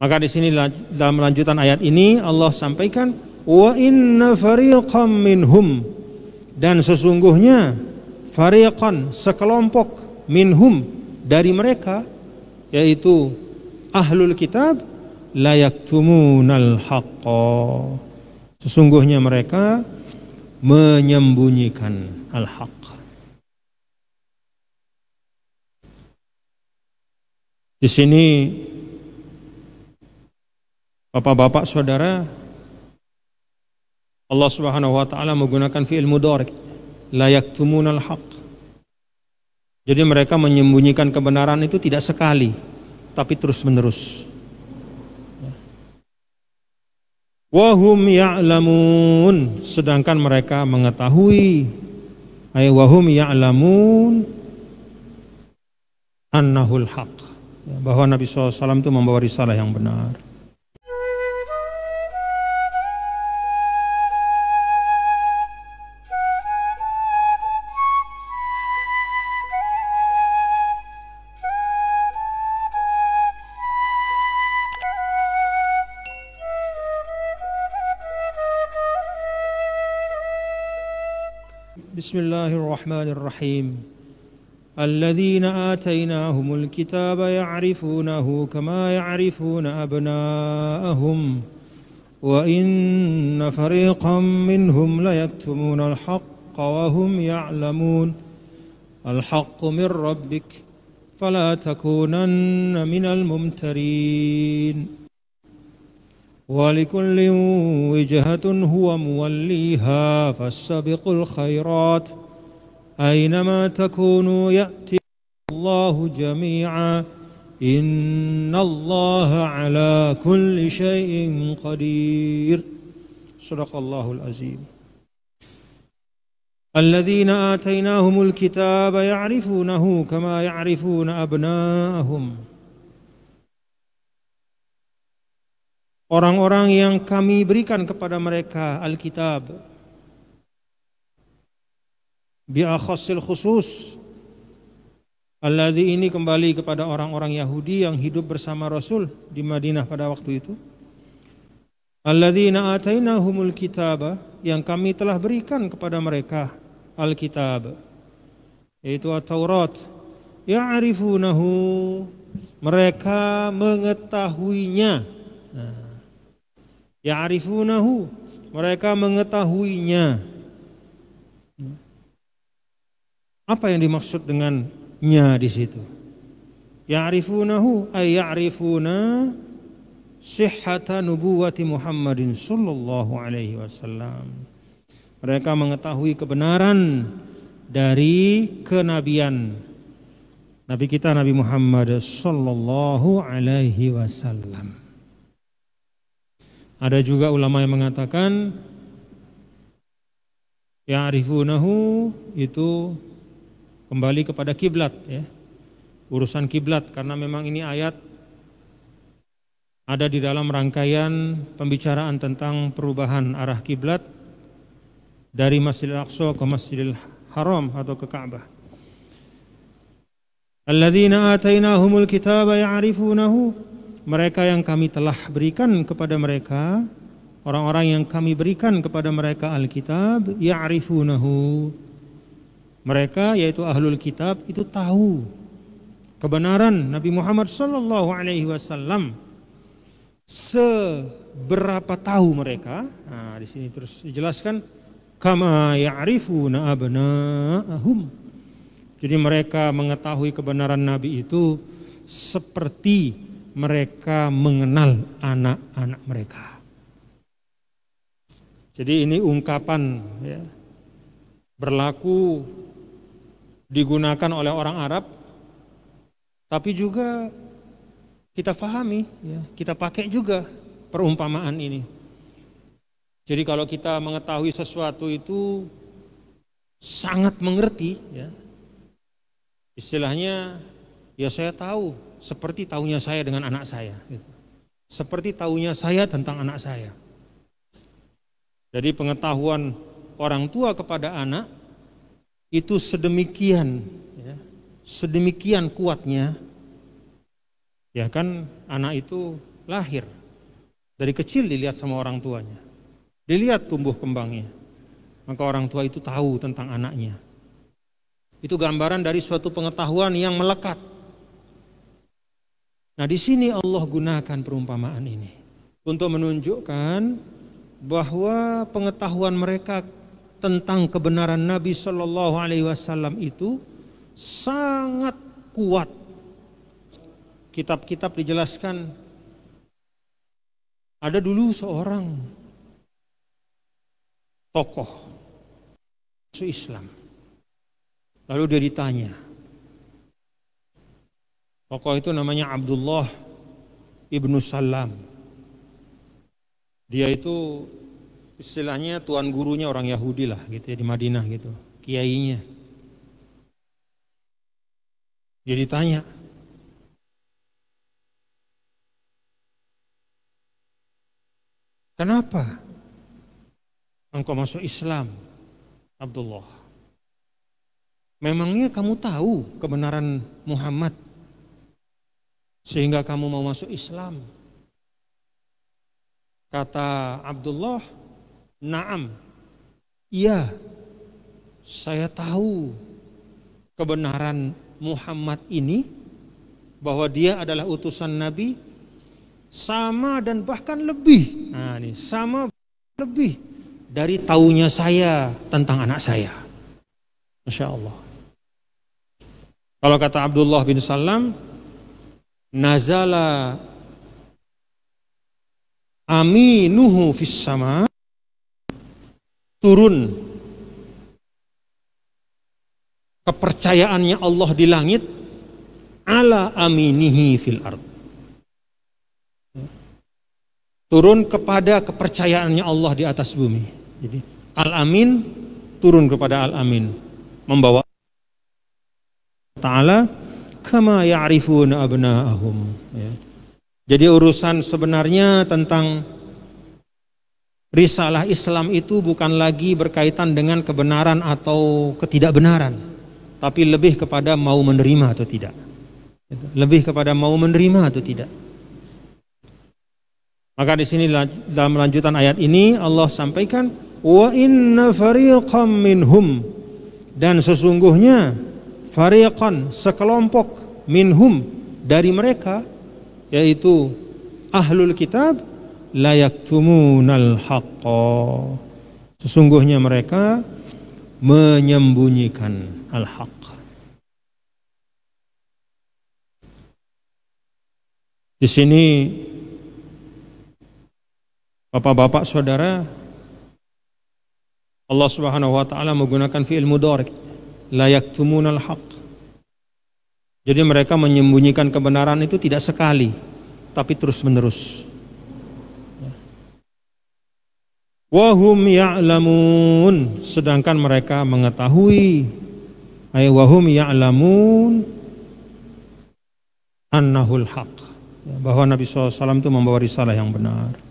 Maka di sini dalam lanjutan ayat ini Allah sampaikan wa inna fariqam minhum, dan sesungguhnya fariqan, sekelompok, minhum, dari mereka, yaitu ahlul kitab, la yaktumunal haqqa, sesungguhnya mereka menyembunyikan al-haq. Di sini Bapak-bapak, saudara, Allah Subhanahu wa taala menggunakan fi'il mudhari', la yaktumunal haqq. Jadi mereka menyembunyikan kebenaran itu tidak sekali, tapi terus-menerus. Wa hum ya'lamun, sedangkan mereka mengetahui, ay wa hum ya'lamun annahul haqq, bahwa Nabi SAW itu membawa risalah yang benar. Bismillahirrahmanirrahim. Alladzina atainahumul kitaba ya'rifunahu kama ya'rifuna abna'ahum wa inna fariqam minhum la yaktumuna al-haqqa wa hum ya'lamun. Al-haqqu min rabbik fala takunanna minal mumtarin. ولكل وجهة هو موليها فاستبقوا الخيرات أينما تكونوا يأتي الله جميعا إن الله على كل شيء قدير. صدق الله العظيم. الذين آتيناهم الكتاب يعرفونه كما يعرفون أبناءهم. Orang-orang yang kami berikan kepada mereka Alkitab, bi'akhassil khusus, alladzi ini kembali kepada orang-orang Yahudi yang hidup bersama Rasul di Madinah pada waktu itu. Alladzina atainahumul kitaba, yang kami telah berikan kepada mereka Alkitab, yaitu At-Taurat. Ya'rifunahu, mereka mengetahuinya. Ya'rifunahu, mereka mengetahuinya. Apa yang dimaksud dengan nya di situ? Ya'rifunahu ay ya'rifuna sihhata nubuwati Muhammadin sallallahu alaihi wasallam. Mereka mengetahui kebenaran dari kenabian Nabi kita Nabi Muhammad sallallahu alaihi wasallam. Ada juga ulama yang mengatakan ya'rifunahu itu kembali kepada kiblat, ya. Urusan kiblat, karena memang ini ayat ada di dalam rangkaian pembicaraan tentang perubahan arah kiblat dari Masjidil Aqsa ke Masjidil Haram atau ke Ka'bah. Alladzina atainahumul kitaba ya'rifunahu, mereka yang kami telah berikan kepada mereka, orang-orang yang kami berikan kepada mereka Alkitab, ya'rifunahu, mereka yaitu ahlul kitab itu tahu kebenaran Nabi Muhammad sallallahu alaihi wasallam. Seberapa tahu mereka? Nah, di sini terus dijelaskan kama ya'rifuna abna'ahum. Jadi mereka mengetahui kebenaran Nabi itu seperti mereka mengenal anak-anak mereka. Jadi ini ungkapan, ya, berlaku digunakan oleh orang Arab, tapi juga kita fahami, ya, kita pakai juga perumpamaan ini. Jadi kalau kita mengetahui sesuatu itu sangat mengerti, ya, istilahnya, ya saya tahu, seperti tahunya saya dengan anak saya, gitu. Seperti tahunya saya tentang anak saya. Jadi pengetahuan orang tua kepada anak itu sedemikian, ya, sedemikian kuatnya, ya kan, anak itu lahir. Dari kecil dilihat sama orang tuanya. Dilihat tumbuh kembangnya. Maka orang tua itu tahu tentang anaknya. Itu gambaran dari suatu pengetahuan yang melekat. Nah, di sini Allah gunakan perumpamaan ini untuk menunjukkan bahwa pengetahuan mereka tentang kebenaran Nabi Shallallahu Alaihi Wasallam itu sangat kuat. Kitab-kitab dijelaskan, ada dulu seorang tokoh masuk Islam. Lalu dia ditanya, tokoh itu namanya Abdullah ibnu Salam. Dia itu istilahnya tuan gurunya orang Yahudi lah gitu ya, di Madinah gitu, kiainya. Dia ditanya, kenapa engkau masuk Islam, Abdullah? Memangnya kamu tahu kebenaran Muhammad sehingga kamu mau masuk Islam? Kata Abdullah, "Na'am, iya, saya tahu kebenaran Muhammad ini, bahwa dia adalah utusan Nabi, sama dan bahkan lebih. Nah, ini sama lebih dari taunya saya tentang anak saya." Masya Allah. Kalau kata Abdullah bin Salam, nazala aminuhu fis sama, turun kepercayaannya Allah di langit, ala aminihi fil ard, turun kepada kepercayaannya Allah di atas bumi. Jadi al-amin turun kepada al-amin, membawa ta'ala kama ya'rifuna abna'ahum, ya. Jadi urusan sebenarnya tentang risalah Islam itu bukan lagi berkaitan dengan kebenaran atau ketidakbenaran, tapi lebih kepada mau menerima atau tidak. Lebih kepada mau menerima atau tidak. Maka di sini dalam lanjutan ayat ini Allah sampaikan, wa inna fariqam minhum, dan sesungguhnya fariqan, sekelompok, minhum, dari mereka, yaitu ahlul kitab, la yaktumunal haqqa, sesungguhnya mereka menyembunyikan al-haq. Di sini Bapak-bapak saudara, Allah Subhanahu wa taala menggunakan fi'il mudhari', la yaktumunal haqq. Jadi mereka menyembunyikan kebenaran itu tidak sekali, tapi terus-menerus. Wa hum ya'lamun, sedangkan mereka mengetahui, ay wa hum ya'lamun annahul haqq, bahwa Nabi SAW itu membawa risalah yang benar.